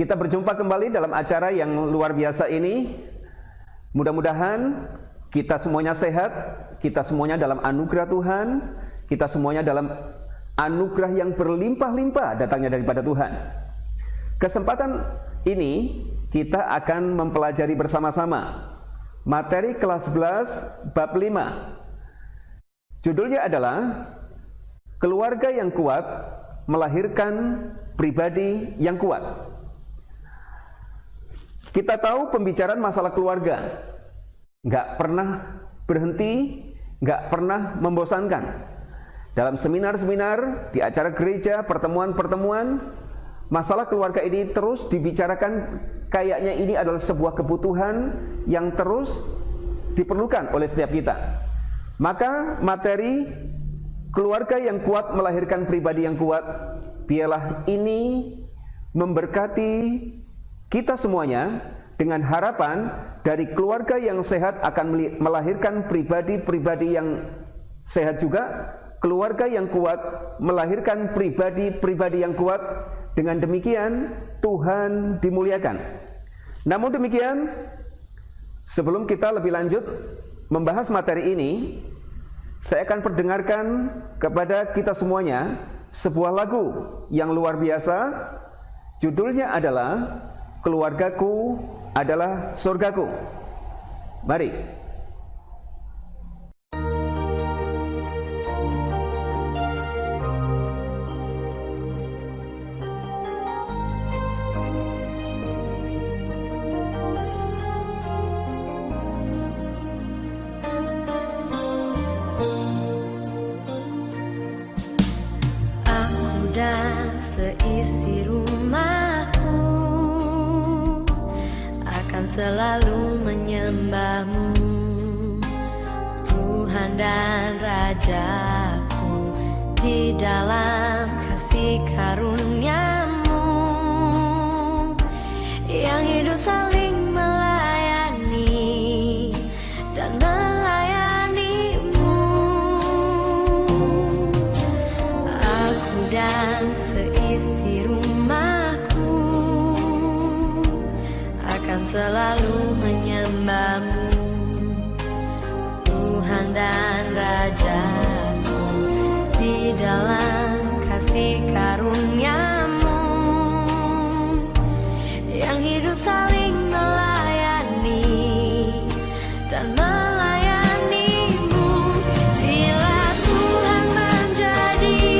Kita berjumpa kembali dalam acara yang luar biasa ini. Mudah-mudahan kita semuanya sehat, kita semuanya dalam anugerah Tuhan, kita semuanya dalam anugerah yang berlimpah-limpah datangnya daripada Tuhan. Kesempatan ini kita akan mempelajari bersama-sama materi kelas 11 bab 5. Judulnya adalah Keluarga yang Kuat Melahirkan Pribadi yang Kuat. Kita tahu pembicaraan masalah keluarga nggak pernah berhenti, nggak pernah membosankan. Dalam seminar-seminar, di acara gereja, pertemuan-pertemuan, masalah keluarga ini terus dibicarakan. Kayaknya ini adalah sebuah kebutuhan yang terus diperlukan oleh setiap kita. Maka materi keluarga yang kuat melahirkan pribadi yang kuat, biarlah ini memberkati kita semuanya, dengan harapan dari keluarga yang sehat akan melahirkan pribadi-pribadi yang sehat juga. Keluarga yang kuat melahirkan pribadi-pribadi yang kuat. Dengan demikian Tuhan dimuliakan. Namun demikian, sebelum kita lebih lanjut membahas materi ini, saya akan perdengarkan kepada kita semuanya sebuah lagu yang luar biasa. Judulnya adalah Keluargaku adalah surgaku. Mari. Aku dan seisi rumahku akan selalu menyembahmu, Tuhan dan Rajaku, di dalam kasih karunia-Mu yang hidup saling melayani dan melayani-Mu. Aku dan seisi rumahku akan selalu menyembah-Mu, Tuhan dan Rajaku, di dalam kasih karunia-Mu yang hidup saling melayani dan melayani-Mu. Bila Tuhan menjadi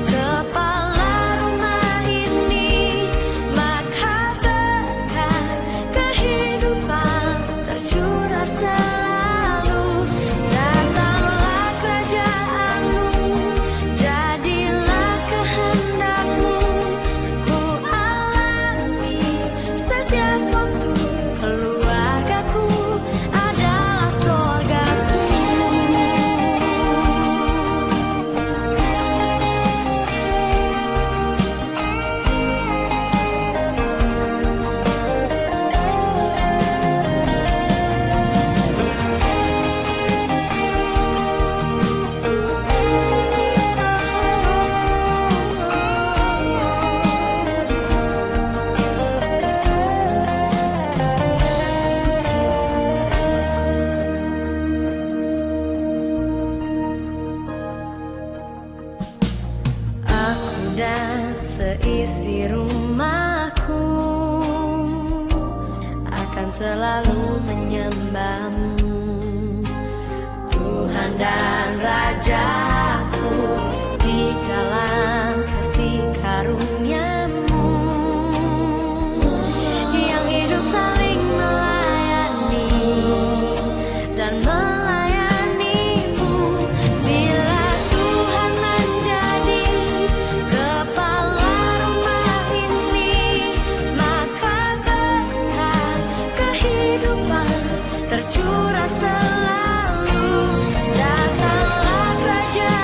kepala rumah ini, maka berkat kehidupan tercurah selalu. Datanglah kerajaan-Mu, jadilah kehendak-Mu, ku alami setiap waktu. Keluargaku adalah surgaku. Aku dan seisi rumahku akan selalu menyembah-Mu, Tuhan dan Rajaku, di dalam kasih karunia-Mu yang hidup saling melayani dan melayani-Mu. Bila Tuhan menjadi kepala rumah ini, maka berkat kehidupan tercurah selalu. Datanglah kerajaan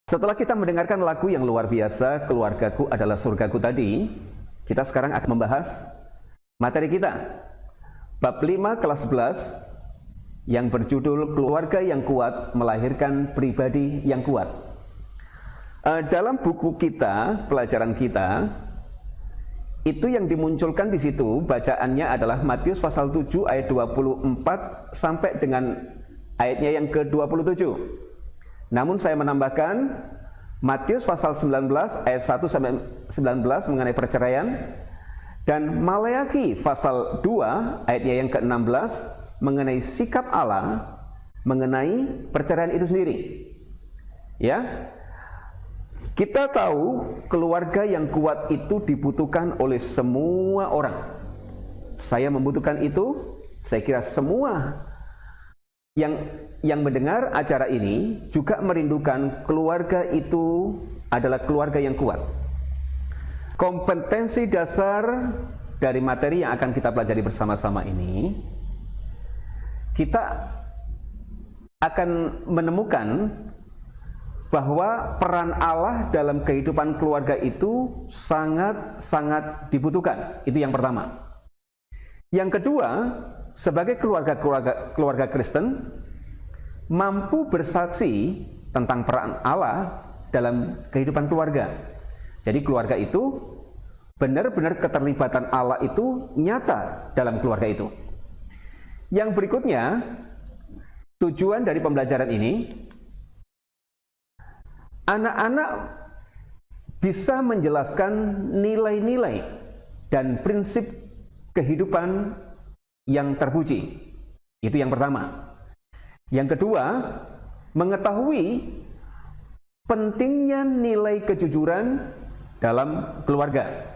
Setelah kita mendengarkan lagu yang luar biasa, Keluargaku Adalah Surgaku tadi, kita sekarang akan membahas materi kita. Bab 5 kelas 11 yang berjudul Keluarga yang Kuat Melahirkan Pribadi yang Kuat. Dalam buku kita, pelajaran kita, itu yang dimunculkan di situ, bacaannya adalah Matius pasal 7 ayat 24 sampai dengan ayatnya yang ke-27. Namun saya menambahkan Matius pasal 19 ayat 1 sampai 19 mengenai perceraian, dan Maleakhi pasal 2 ayatnya yang ke-16 mengenai sikap Allah mengenai perceraian itu sendiri. Ya. Kita tahu keluarga yang kuat itu dibutuhkan oleh semua orang. Saya membutuhkan itu, saya kira semua yang mendengar acara ini juga merindukan keluarga itu adalah keluarga yang kuat. Kompetensi dasar dari materi yang akan kita pelajari bersama-sama ini, kita akan menemukan bahwa peran Allah dalam kehidupan keluarga itu sangat-sangat dibutuhkan. Itu yang pertama. Yang kedua, sebagai keluarga Kristen, mampu bersaksi tentang peran Allah dalam kehidupan keluarga. Jadi keluarga itu benar-benar keterlibatan Allah itu nyata dalam keluarga itu. Yang berikutnya, tujuan dari pembelajaran ini, anak-anak bisa menjelaskan nilai-nilai dan prinsip kehidupan yang terpuji. Itu yang pertama. Yang kedua, mengetahui pentingnya nilai kejujuran dalam keluarga.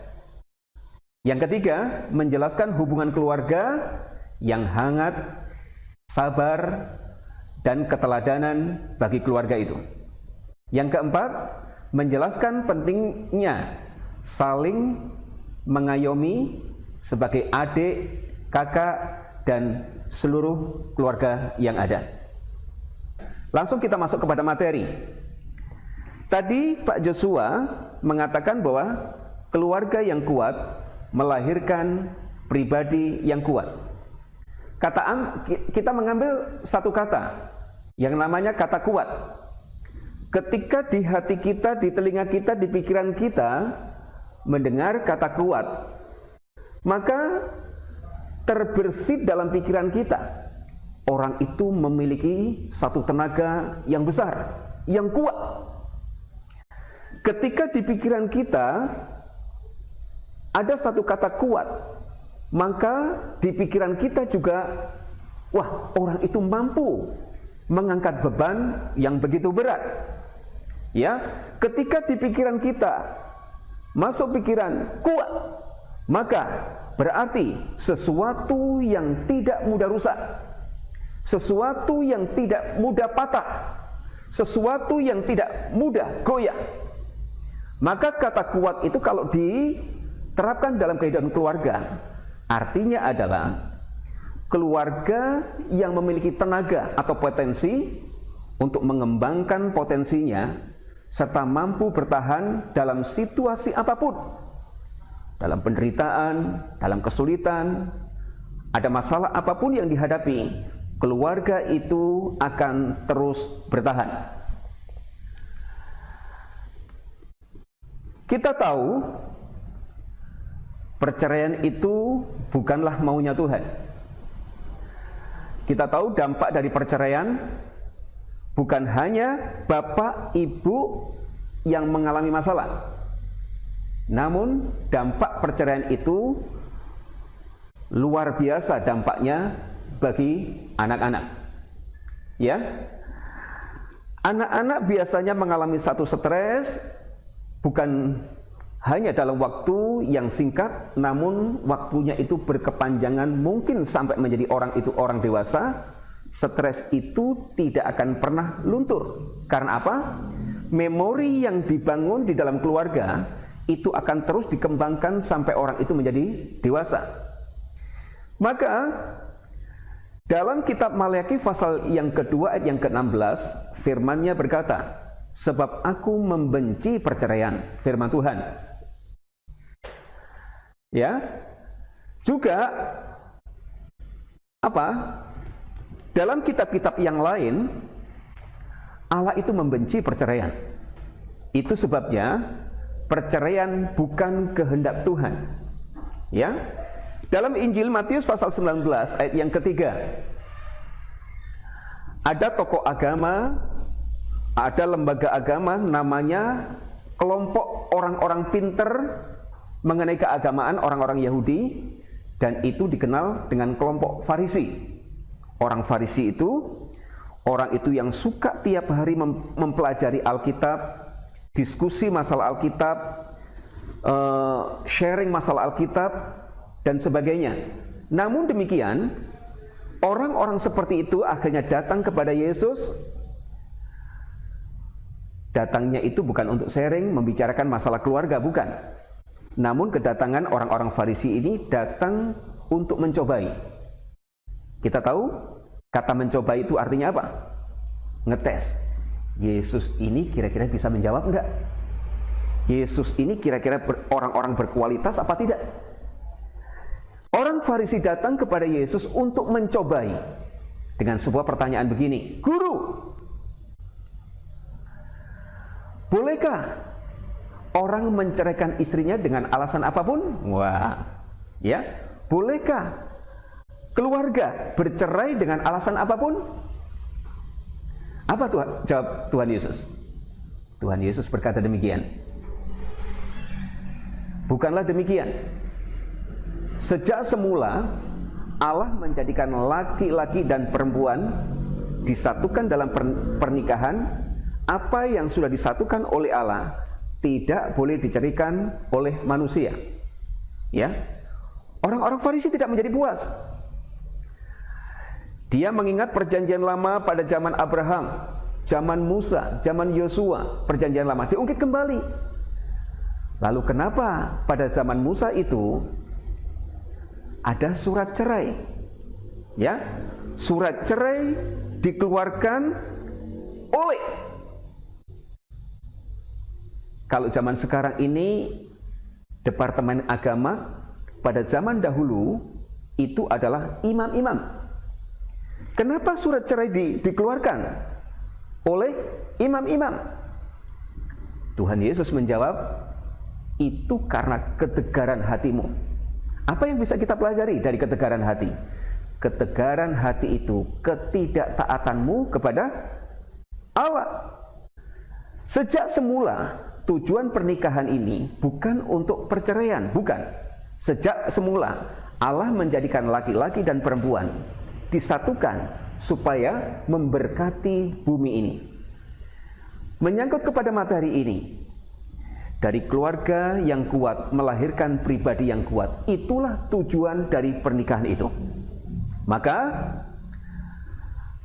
Yang ketiga, menjelaskan hubungan keluarga yang hangat, sabar, dan keteladanan bagi keluarga itu. Yang keempat, menjelaskan pentingnya saling mengayomi sebagai adik, kakak, dan seluruh keluarga yang ada. Langsung kita masuk kepada materi. Tadi Pak Joshua mengatakan bahwa keluarga yang kuat melahirkan pribadi yang kuat. Kita mengambil satu kata yang namanya kata kuat. Ketika di hati kita, di telinga kita, di pikiran kita mendengar kata kuat, maka terbersit dalam pikiran kita, orang itu memiliki satu tenaga yang besar, yang kuat. Ketika di pikiran kita ada satu kata kuat, maka di pikiran kita juga, wah, orang itu mampu mengangkat beban yang begitu berat. Ya, ketika di pikiran kita masuk pikiran kuat, maka berarti sesuatu yang tidak mudah rusak, sesuatu yang tidak mudah patah, sesuatu yang tidak mudah goyah. Maka kata kuat itu kalau diterapkan dalam kehidupan keluarga, artinya adalah keluarga yang memiliki tenaga atau potensi untuk mengembangkan potensinya, serta mampu bertahan dalam situasi apapun. Dalam penderitaan, dalam kesulitan, ada masalah apapun yang dihadapi, keluarga itu akan terus bertahan. Kita tahu perceraian itu bukanlah maunya Tuhan. Kita tahu dampak dari perceraian bukan hanya bapak ibu yang mengalami masalah, namun dampak perceraian itu luar biasa dampaknya bagi anak-anak. Ya, anak-anak biasanya mengalami satu stres, bukan hanya dalam waktu yang singkat, namun waktunya itu berkepanjangan, mungkin sampai menjadi orang dewasa. Stres itu tidak akan pernah luntur. Karena apa? Memori yang dibangun di dalam keluarga itu akan terus dikembangkan sampai orang itu menjadi dewasa. Maka dalam kitab Maleakhi pasal yang kedua ayat yang ke-16, firman-Nya berkata, sebab aku membenci perceraian. Firman Tuhan. Ya. Juga apa? Dalam kitab-kitab yang lain, Allah itu membenci perceraian. Itu sebabnya perceraian bukan kehendak Tuhan. Ya. Dalam Injil Matius pasal 19 ayat yang ketiga, ada tokoh agama, ada lembaga agama namanya kelompok orang-orang pinter mengenai keagamaan orang-orang Yahudi, dan itu dikenal dengan kelompok Farisi. Orang Farisi itu orang itu yang suka tiap hari mempelajari Alkitab, diskusi masalah Alkitab, sharing masalah Alkitab dan sebagainya. Namun demikian, orang-orang seperti itu akhirnya datang kepada Yesus. Datangnya itu bukan untuk sharing, membicarakan masalah keluarga, bukan. Namun kedatangan orang-orang Farisi ini datang untuk mencobai. Kita tahu kata mencobai itu artinya apa? Ngetes. Yesus ini kira-kira bisa menjawab enggak? Yesus ini kira-kira orang-orang berkualitas apa tidak? Orang Farisi datang kepada Yesus untuk mencobai dengan sebuah pertanyaan begini, Guru, bolehkah orang menceraikan istrinya dengan alasan apapun? Wah, ya, bolehkah keluarga bercerai dengan alasan apapun? Apa jawab Tuhan Yesus? Tuhan Yesus berkata demikian. Bukanlah demikian. Sejak semula Allah menjadikan laki-laki dan perempuan disatukan dalam pernikahan. Apa yang sudah disatukan oleh Allah tidak boleh diceraikan oleh manusia. Ya. Orang-orang Farisi tidak menjadi puas. Dia mengingat perjanjian lama pada zaman Abraham, zaman Musa, zaman Yosua, perjanjian lama diungkit kembali. Lalu kenapa pada zaman Musa itu ada surat cerai? Ya, surat cerai dikeluarkan oleh, kalau zaman sekarang ini Departemen Agama, pada zaman dahulu itu adalah imam-imam. Kenapa surat cerai dikeluarkan oleh imam-imam? Tuhan Yesus menjawab, itu karena ketegaran hatimu. Apa yang bisa kita pelajari dari ketegaran hati? Ketegaran hati itu ketidaktaatanmu kepada Allah. Sejak semula tujuan pernikahan ini bukan untuk perceraian, bukan. Sejak semula Allah menjadikan laki-laki dan perempuan disatukan supaya memberkati bumi ini. Menyangkut kepada materi ini, dari keluarga yang kuat melahirkan pribadi yang kuat, itulah tujuan dari pernikahan itu. Maka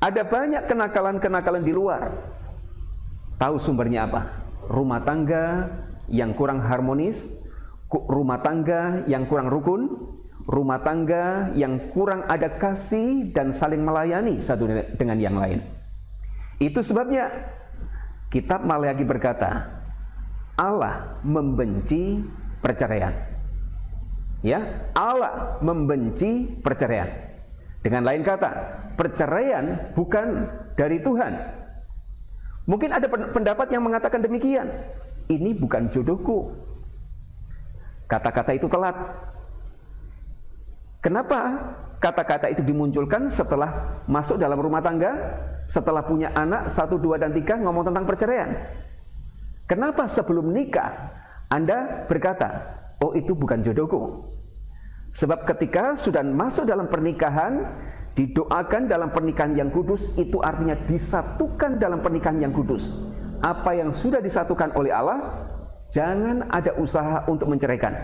ada banyak kenakalan-kenakalan di luar. Tahu sumbernya apa? Rumah tangga yang kurang harmonis, rumah tangga yang kurang rukun, rumah tangga yang kurang ada kasih dan saling melayani satu dengan yang lain. Itu sebabnya kitab Maleakhi berkata, Allah membenci perceraian. Ya, Allah membenci perceraian. Dengan lain kata, perceraian bukan dari Tuhan. Mungkin ada pendapat yang mengatakan demikian. Ini bukan jodohku. Kata-kata itu telat. Kenapa kata-kata itu dimunculkan setelah masuk dalam rumah tangga, setelah punya anak 1, 2, dan 3 ngomong tentang perceraian? Kenapa sebelum nikah Anda berkata, oh itu bukan jodohku? Sebab ketika sudah masuk dalam pernikahan, didoakan dalam pernikahan yang kudus, itu artinya disatukan dalam pernikahan yang kudus. Apa yang sudah disatukan oleh Allah, jangan ada usaha untuk menceraikan.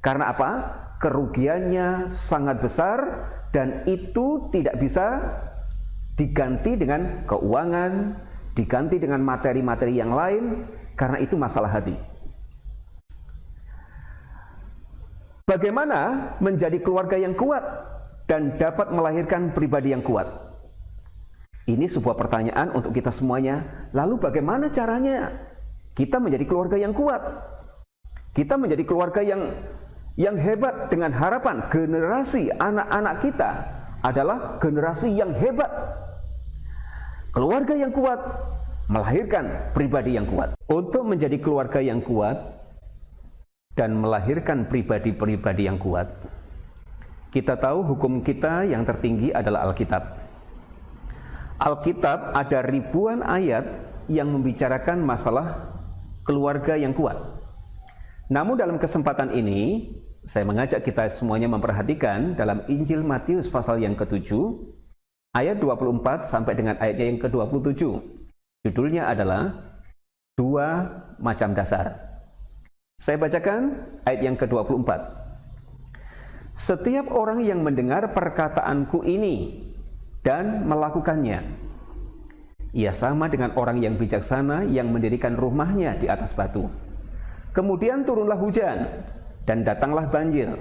Karena apa? Kerugiannya sangat besar dan itu tidak bisa diganti dengan keuangan, diganti dengan materi-materi yang lain. Karena itu masalah hati. Bagaimana menjadi keluarga yang kuat dan dapat melahirkan pribadi yang kuat? Ini sebuah pertanyaan untuk kita semuanya. Lalu bagaimana caranya kita menjadi keluarga yang kuat? Kita menjadi keluarga yang hebat dengan harapan generasi anak-anak kita adalah generasi yang hebat. Keluarga yang kuat melahirkan pribadi yang kuat. Untuk menjadi keluarga yang kuat dan melahirkan pribadi-pribadi yang kuat, kita tahu hukum kita yang tertinggi adalah Alkitab. Alkitab ada ribuan ayat yang membicarakan masalah keluarga yang kuat. Namun dalam kesempatan ini, saya mengajak kita semuanya memperhatikan dalam Injil Matius pasal yang ke-7, ayat 24 sampai dengan ayatnya yang ke-27. Judulnya adalah Dua Macam Dasar. Saya bacakan ayat yang ke-24. Setiap orang yang mendengar perkataanku ini dan melakukannya, ia sama dengan orang yang bijaksana yang mendirikan rumahnya di atas batu. Kemudian turunlah hujan dan datanglah banjir,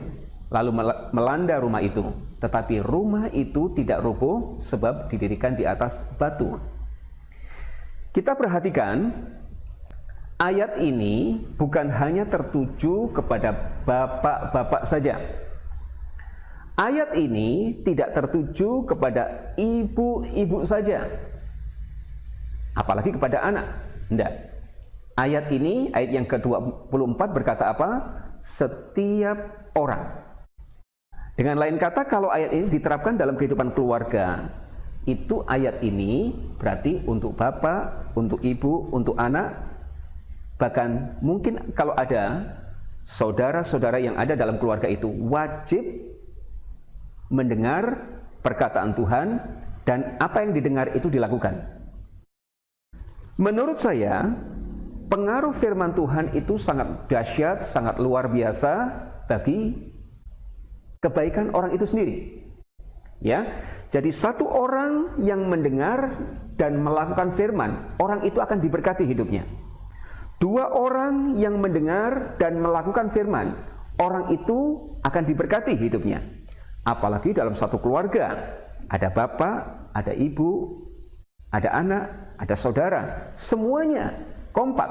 lalu melanda rumah itu. Tetapi rumah itu tidak roboh sebab didirikan di atas batu. Kita perhatikan, ayat ini bukan hanya tertuju kepada bapak-bapak saja. Ayat ini tidak tertuju kepada ibu-ibu saja, apalagi kepada anak. Tidak. Ayat ini, ayat yang ke-24 berkata apa? Setiap orang. Dengan lain kata, kalau ayat ini diterapkan dalam kehidupan keluarga, itu ayat ini berarti untuk bapak, untuk ibu, untuk anak, bahkan mungkin kalau ada saudara-saudara yang ada dalam keluarga itu wajib mendengar perkataan Tuhan dan apa yang didengar itu dilakukan. Menurut saya, pengaruh firman Tuhan itu sangat dahsyat, sangat luar biasa bagi kebaikan orang itu sendiri. Ya, jadi satu orang yang mendengar dan melakukan firman, orang itu akan diberkati hidupnya. Dua orang yang mendengar dan melakukan firman, orang itu akan diberkati hidupnya. Apalagi dalam satu keluarga, ada bapak, ada ibu, ada anak, ada saudara, semuanya kompak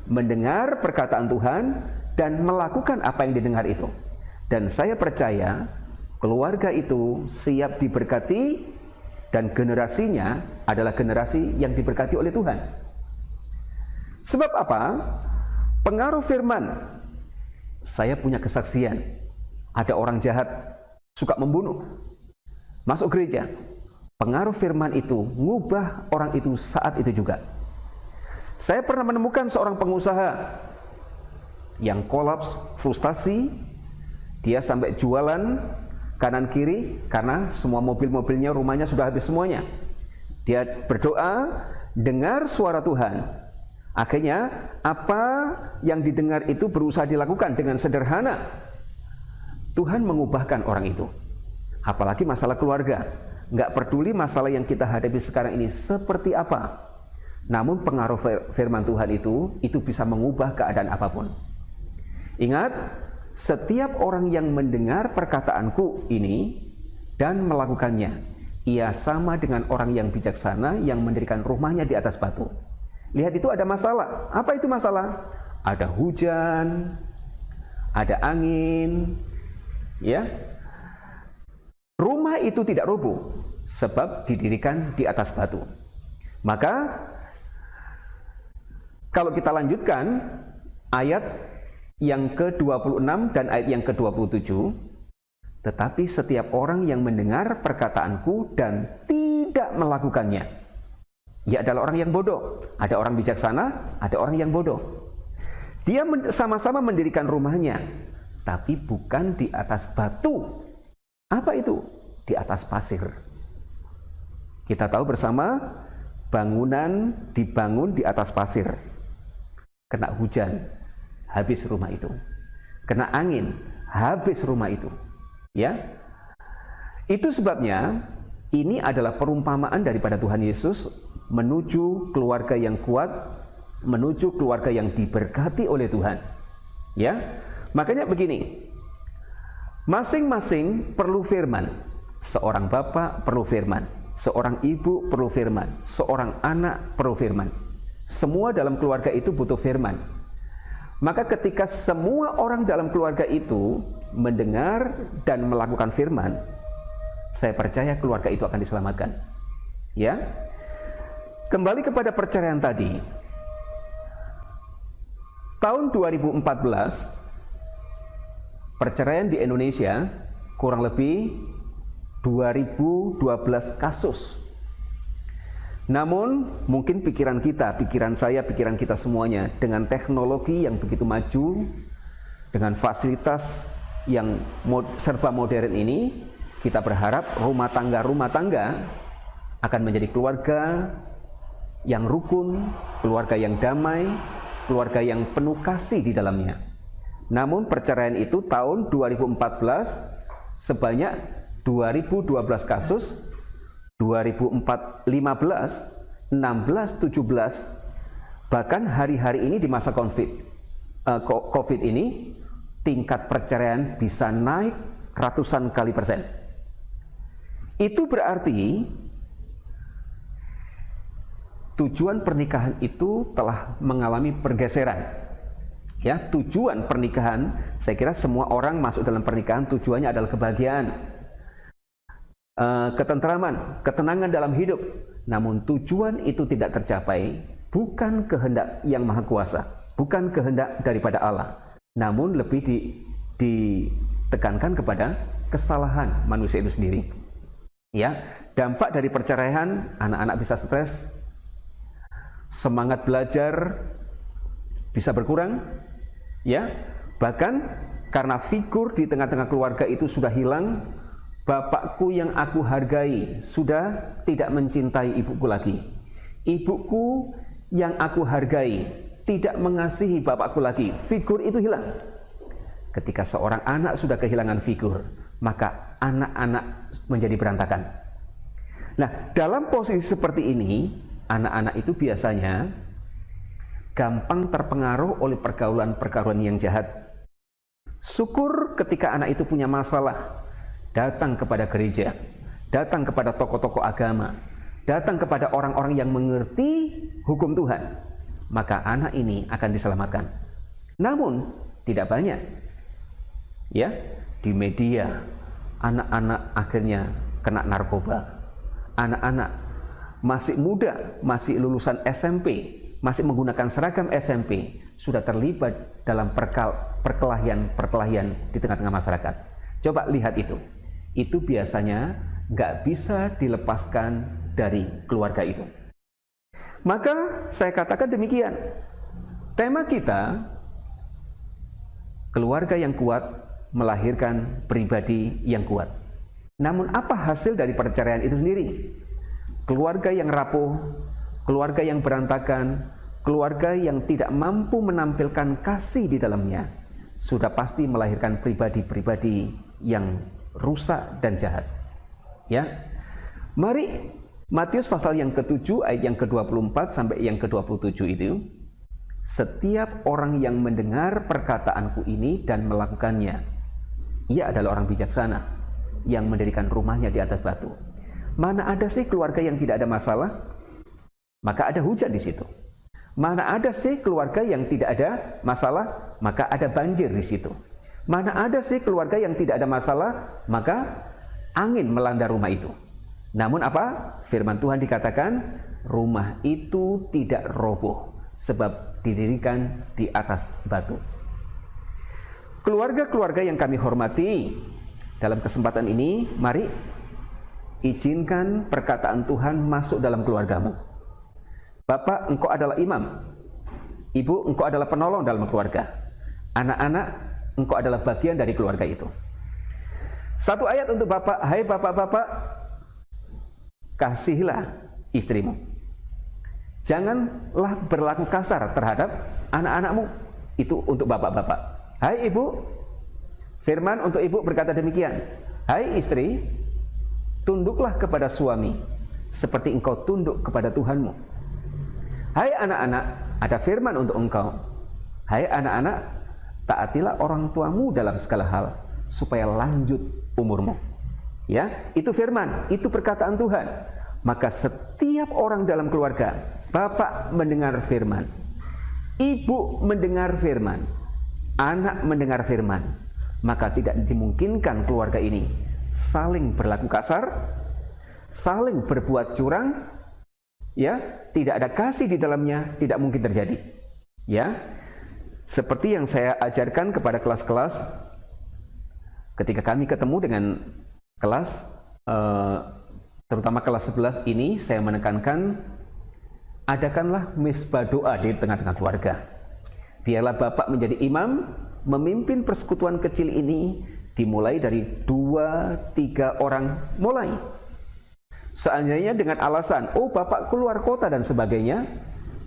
mendengar perkataan Tuhan dan melakukan apa yang didengar itu. Dan saya percaya keluarga itu siap diberkati dan generasinya adalah generasi yang diberkati oleh Tuhan. Sebab apa? Pengaruh firman. Saya punya kesaksian. Ada orang jahat suka membunuh, masuk gereja. Pengaruh firman itu ngubah orang itu saat itu juga. Saya pernah menemukan seorang pengusaha yang kolaps, frustasi. Dia sampai jualan kanan kiri karena semua mobil-mobilnya, rumahnya sudah habis semuanya. Dia berdoa, dengar suara Tuhan. Akhirnya apa yang didengar itu berusaha dilakukan dengan sederhana. Tuhan mengubahkan orang itu. Apalagi masalah keluarga. Nggak peduli masalah yang kita hadapi sekarang ini seperti apa. Namun pengaruh firman Tuhan itu bisa mengubah keadaan apapun. Ingat, setiap orang yang mendengar perkataanku ini dan melakukannya, ia sama dengan orang yang bijaksana yang mendirikan rumahnya di atas batu. Lihat, itu ada masalah. Apa itu masalah? Ada hujan, ada angin, ya. Rumah itu tidak roboh sebab didirikan di atas batu. Maka kalau kita lanjutkan ayat yang ke-26 dan ayat yang ke-27, tetapi setiap orang yang mendengar perkataanku dan tidak melakukannya, ia adalah orang yang bodoh. Ada orang bijaksana, ada orang yang bodoh. Dia sama-sama mendirikan rumahnya, tapi bukan di atas batu. Apa itu? Di atas pasir. Kita tahu bersama, bangunan dibangun di atas pasir. Kena hujan, habis rumah itu. Kena angin, habis rumah itu. Ya, itu sebabnya ini adalah perumpamaan daripada Tuhan Yesus menuju keluarga yang kuat, menuju keluarga yang diberkati oleh Tuhan. Ya, makanya begini. Masing-masing perlu firman. Seorang bapak perlu firman. seorang ibu perlu firman, seorang anak perlu firman. Semua dalam keluarga itu butuh firman. Maka ketika semua orang dalam keluarga itu mendengar dan melakukan firman, saya percaya keluarga itu akan diselamatkan. Ya. Kembali kepada perceraian tadi. Tahun 2014, perceraian di Indonesia kurang lebih 2012 kasus. Namun mungkin pikiran kita, pikiran saya, pikiran kita semuanya dengan teknologi yang begitu maju, dengan fasilitas yang serba modern ini, kita berharap rumah tangga akan menjadi keluarga yang rukun, keluarga yang damai, keluarga yang penuh kasih di dalamnya. Namun perceraian itu tahun 2014 sebanyak 2012 kasus, 2015, 16, 17, bahkan hari-hari ini di masa COVID ini, tingkat perceraian bisa naik ratusan kali persen. Itu berarti tujuan pernikahan itu telah mengalami pergeseran. Ya, tujuan pernikahan, saya kira semua orang masuk dalam pernikahan tujuannya adalah kebahagiaan, ketentraman, ketenangan dalam hidup. Namun tujuan itu tidak tercapai, bukan kehendak yang maha kuasa, bukan kehendak daripada Allah, namun lebih ditekankan kepada kesalahan manusia itu sendiri. Ya, dampak dari perceraian, anak-anak bisa stres, semangat belajar bisa berkurang, ya, bahkan karena figur di tengah-tengah keluarga itu sudah hilang. Bapakku yang aku hargai sudah tidak mencintai ibuku lagi. Ibuku yang aku hargai tidak mengasihi bapakku lagi. Figur itu hilang. Ketika seorang anak sudah kehilangan figur, maka anak-anak menjadi berantakan. Nah, dalam posisi seperti ini, anak-anak itu biasanya gampang terpengaruh oleh pergaulan-pergaulan yang jahat. Syukur ketika anak itu punya masalah, datang kepada gereja, datang kepada tokoh-tokoh agama, datang kepada orang-orang yang mengerti hukum Tuhan, maka anak ini akan diselamatkan. Namun tidak banyak. Ya, di media anak-anak akhirnya kena narkoba. Anak-anak masih muda, masih lulusan SMP, masih menggunakan seragam SMP, sudah terlibat dalam perkelahian di tengah-tengah masyarakat. Coba lihat itu. Itu biasanya nggak bisa dilepaskan dari keluarga itu. Maka saya katakan demikian. Tema kita, keluarga yang kuat melahirkan pribadi yang kuat. Namun apa hasil dari perceraian itu sendiri? Keluarga yang rapuh, keluarga yang berantakan, keluarga yang tidak mampu menampilkan kasih di dalamnya, sudah pasti melahirkan pribadi-pribadi yang rusak dan jahat. Ya, mari Matius pasal yang ke-7 ayat yang ke-24 sampai yang ke-27 itu. Setiap orang yang mendengar perkataanku ini dan melakukannya, ia adalah orang bijaksana yang mendirikan rumahnya di atas batu. Mana ada sih keluarga yang tidak ada masalah? Maka ada hujan di situ. Mana ada sih keluarga yang tidak ada masalah? Maka ada banjir di situ. Mana ada sih keluarga yang tidak ada masalah? Maka angin melanda rumah itu. Namun apa? Firman Tuhan dikatakan, rumah itu tidak roboh sebab didirikan di atas batu. Keluarga-keluarga yang kami hormati, dalam kesempatan ini, mari izinkan perkataan Tuhan masuk dalam keluargamu. Bapak, engkau adalah imam. Ibu, engkau adalah penolong dalam keluarga. Anak-anak, engkau adalah bagian dari keluarga itu. Satu ayat untuk bapak. Hai bapak-bapak, kasihilah istrimu. Janganlah berlaku kasar terhadap anak-anakmu. Itu untuk bapak-bapak. Hai ibu, firman untuk ibu berkata demikian. Hai istri, tunduklah kepada suami seperti engkau tunduk kepada Tuhanmu. Hai anak-anak, ada firman untuk engkau. Hai anak-anak, taatilah orang tuamu dalam segala hal supaya lanjut umurmu. Ya, itu firman, itu perkataan Tuhan. maka setiap orang dalam keluarga, bapak mendengar firman, ibu mendengar firman, anak mendengar firman, maka tidak dimungkinkan keluarga ini saling berlaku kasar, saling berbuat curang, ya, tidak ada kasih di dalamnya, tidak mungkin terjadi. Ya, seperti yang saya ajarkan kepada kelas-kelas ketika kami ketemu dengan kelas, terutama kelas 11 ini, saya menekankan, adakanlah misbah doa di tengah-tengah keluarga. Biarlah bapak menjadi imam, memimpin persekutuan kecil ini, dimulai dari 2-3 orang mulai. Seandainya dengan alasan, oh bapak keluar kota dan sebagainya,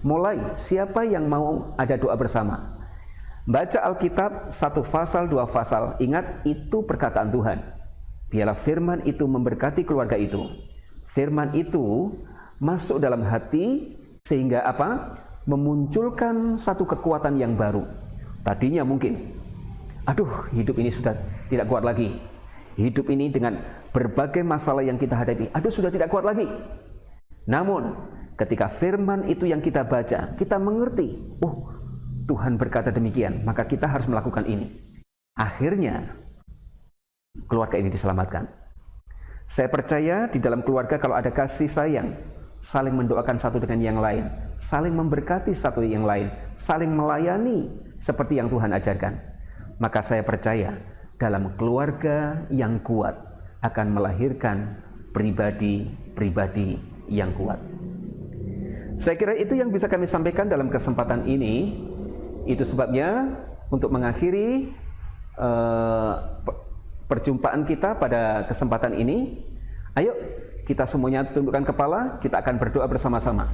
mulai siapa yang mau ada doa bersama. Baca Alkitab 1 pasal 2 pasal, ingat itu perkataan Tuhan. Biarlah firman itu memberkati keluarga itu. Firman itu masuk dalam hati sehingga apa? Memunculkan satu kekuatan yang baru. Tadinya mungkin, aduh hidup ini sudah tidak kuat lagi. Hidup ini dengan berbagai masalah yang kita hadapi, aduh sudah tidak kuat lagi. Namun ketika firman itu yang kita baca, kita mengerti, oh Tuhan berkata demikian, maka kita harus melakukan ini. Akhirnya keluarga ini diselamatkan. Saya percaya di dalam keluarga kalau ada kasih sayang, saling mendoakan satu dengan yang lain, saling memberkati satu yang lain, saling melayani seperti yang Tuhan ajarkan, maka saya percaya dalam keluarga yang kuat akan melahirkan pribadi-pribadi yang kuat. Saya kira itu yang bisa kami sampaikan dalam kesempatan ini. Itu sebabnya untuk mengakhiri perjumpaan kita pada kesempatan ini, ayo kita semuanya tundukkan kepala, kita akan berdoa bersama-sama.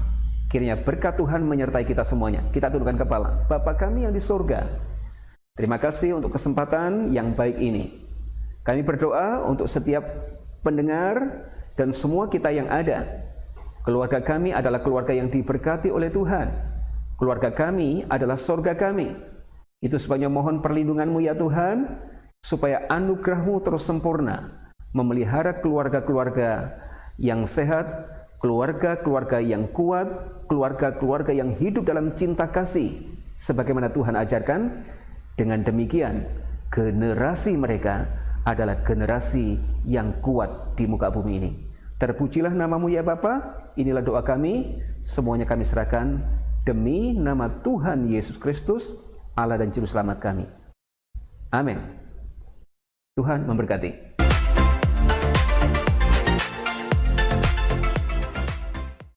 Kiranya berkat Tuhan menyertai kita semuanya. Kita tundukkan kepala. Bapa kami yang di surga, terima kasih untuk kesempatan yang baik ini. Kami berdoa untuk setiap pendengar dan semua kita yang ada. Keluarga kami adalah keluarga yang diberkati oleh Tuhan. Keluarga kami adalah surga kami. Itu sebabnya mohon perlindungan-Mu ya Tuhan, supaya anugerah-Mu terus sempurna, memelihara keluarga-keluarga yang sehat, keluarga-keluarga yang kuat, keluarga-keluarga yang hidup dalam cinta kasih, sebagaimana Tuhan ajarkan. Dengan demikian, generasi mereka adalah generasi yang kuat di muka bumi ini. Terpujilah nama-Mu ya Bapa. Inilah doa kami, semuanya kami serahkan demi nama Tuhan Yesus Kristus, Allah dan Juru Selamat kami. Amin. Tuhan memberkati.